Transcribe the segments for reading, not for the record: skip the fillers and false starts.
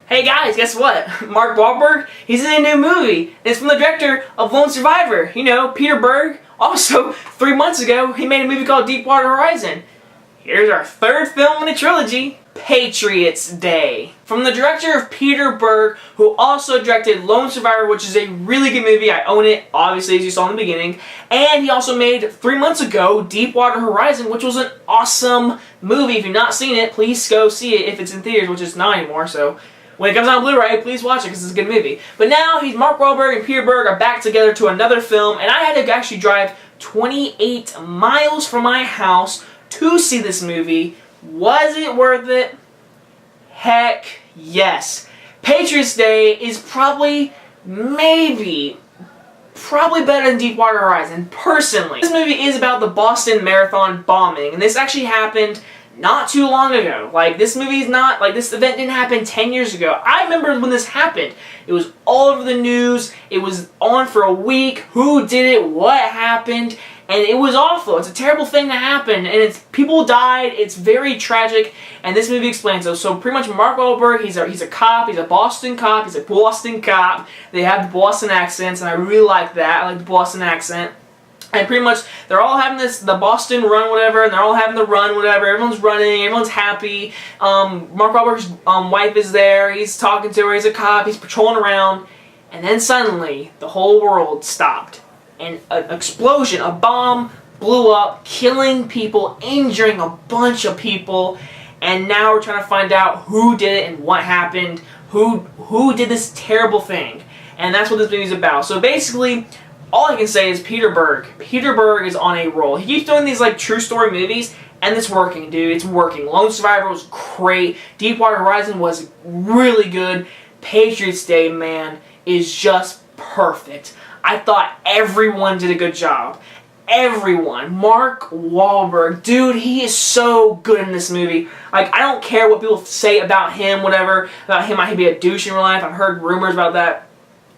Hey guys, guess what? Mark Wahlberg, he's in a new movie. It's from the director of Lone Survivor. You know, Peter Berg. Also, 3 months ago, he made a movie called Deepwater Horizon. Here's our third film in the trilogy, Patriots Day. From the director of Peter Berg, who also directed Lone Survivor, which is a really good movie. I own it, obviously, as you saw in the beginning. And he also made, 3 months ago, Deepwater Horizon, which was an awesome movie. If you've not seen it, please go see it if it's in theaters, which it's not anymore, so when it comes out on Blu-ray, please watch it because it's a good movie. But now, Mark Wahlberg and Peter Berg are back together to another film, and I had to actually drive 28 miles from my house to see this movie. Was it worth it? Heck yes. Patriots Day is probably better than Deepwater Horizon, personally. This movie is about the Boston Marathon bombing, and this actually happened not too long ago. Like, this movie's not, like, this event didn't happen 10 years ago. I remember when this happened. It was all over the news. It was on for a week. Who did it? What happened? And it was awful. It's a terrible thing to happen. And people died. It's very tragic. And this movie explains it. So pretty much Mark Wahlberg, he's a cop. He's a Boston cop. He's a Boston cop. They have the Boston accents, and I really like that. I like the Boston accent. And pretty much, they're all having the Boston run, whatever, and they're all having the run, whatever. Everyone's running, everyone's happy. Mark Wahlberg's wife is there, he's talking to her, he's a cop, he's patrolling around. And then suddenly, the whole world stopped. And an explosion, a bomb, blew up, killing people, injuring a bunch of people. And now we're trying to find out who did it and what happened, who did this terrible thing. And that's what this movie's about. So basically, all I can say is Peter Berg. Peter Berg is on a roll. He keeps doing these like true story movies, and it's working, dude. It's working. Lone Survivor was great. Deepwater Horizon was really good. Patriots Day, man, is just perfect. I thought everyone did a good job. Everyone. Mark Wahlberg, dude, he is so good in this movie. Like, I don't care what people say about him, whatever. About him, might be a douche in real life. I've heard rumors about that.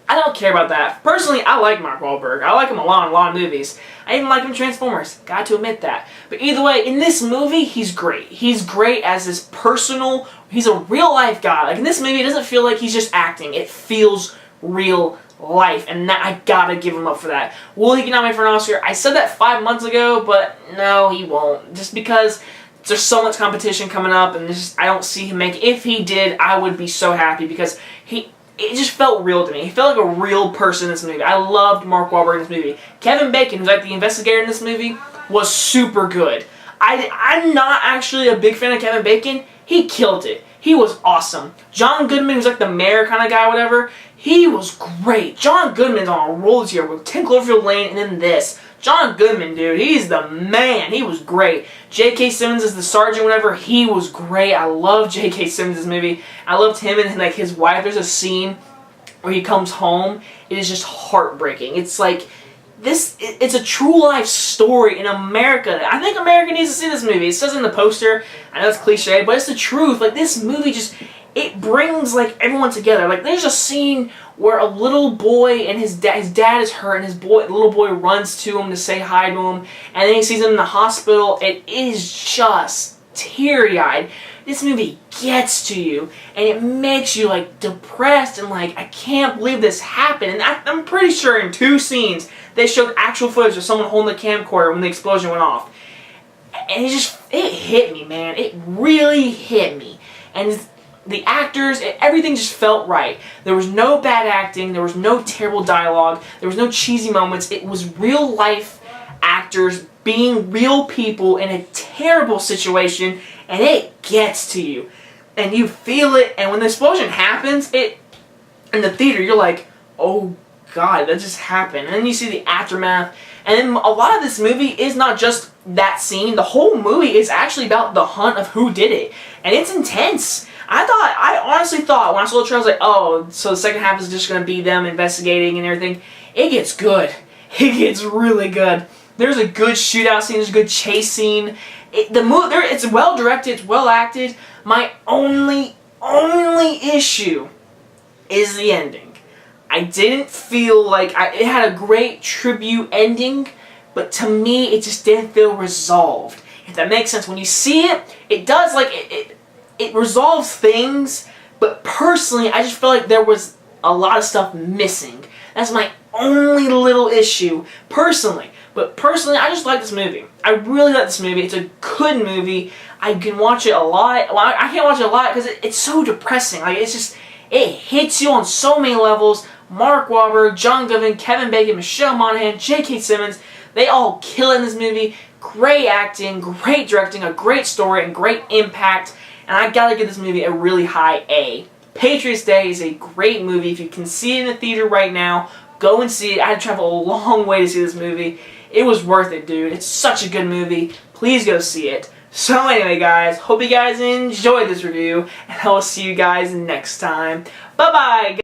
I don't care about that. Personally, I like Mark Wahlberg. I like him a lot in a lot of movies. I even like him in Transformers. Got to admit that. But either way, in this movie, he's great. He's great as this personal, he's a real life guy. Like in this movie, it doesn't feel like he's just acting. It feels real life. And that, I gotta give him up for that. Will he get nominated for an Oscar? I said that 5 months ago, but no, he won't. Just because there's so much competition coming up, and I don't see him make it. If he did, I would be so happy because it just felt real to me. He felt like a real person in this movie. I loved Mark Wahlberg in this movie. Kevin Bacon, who's like the investigator in this movie, was super good. I'm not actually a big fan of Kevin Bacon. He killed it. He was awesome. John Goodman, who's like the mayor kind of guy, whatever, he was great. John Goodman's on a roll this year with 10 Cloverfield Lane and then this. John Goodman, dude, he's the man. He was great. J.K. Simmons is the sergeant, whatever. He was great. I love J.K. Simmons' this movie. I loved him and like his wife. There's a scene where he comes home. It is just heartbreaking. It's like it's a true life story in America. I think America needs to see this movie. It says in the poster. I know it's cliche, but it's the truth. Like this movie it brings like everyone together. Like there's a scene where a little boy and his dad is hurt, and the little boy runs to him to say hi to him, and then he sees him in the hospital. It is just teary-eyed. This movie gets to you, and it makes you like depressed and like, I can't believe this happened. And I'm pretty sure in 2 scenes they showed actual footage of someone holding the camcorder when the explosion went off. And it hit me, man. It really hit me. And the actors, everything just felt right. There was no bad acting. There was no terrible dialogue. There was no cheesy moments. It was real life actors being real people in a terrible situation, and it gets to you. And you feel it, and when the explosion happens, in the theater, you're like, oh God, that just happened. And then you see the aftermath. And then a lot of this movie is not just that scene. The whole movie is actually about the hunt of who did it. And it's intense. I honestly thought, when I saw the trailer, I was like, oh, so the second half is just going to be them investigating and everything. It gets good. It gets really good. There's a good shootout scene. There's a good chase scene. It's well directed. It's well acted. My only issue is the ending. I didn't feel like it had a great tribute ending, but to me, it just didn't feel resolved. If that makes sense. When you see it, it does, like, it resolves things, But personally, I just feel like there was a lot of stuff missing. That's my only little issue, personally. But personally, I just like this movie. I really like this movie. It's a good movie. I can watch it a lot. Well, I can't watch it a lot because it's so depressing. Like, it's just, it hits you on so many levels. Mark Wahlberg, John Goodman, Kevin Bacon, Michelle Monaghan, J.K. Simmons, they all kill in this movie. Great acting, great directing, a great story, and great impact. And I gotta give this movie a really high A. Patriots Day is a great movie. If you can see it in the theater right now, go and see it. I had to travel a long way to see this movie. It was worth it, dude. It's such a good movie. Please go see it. So anyway, guys, hope you guys enjoyed this review, and I will see you guys next time. Bye-bye, guys.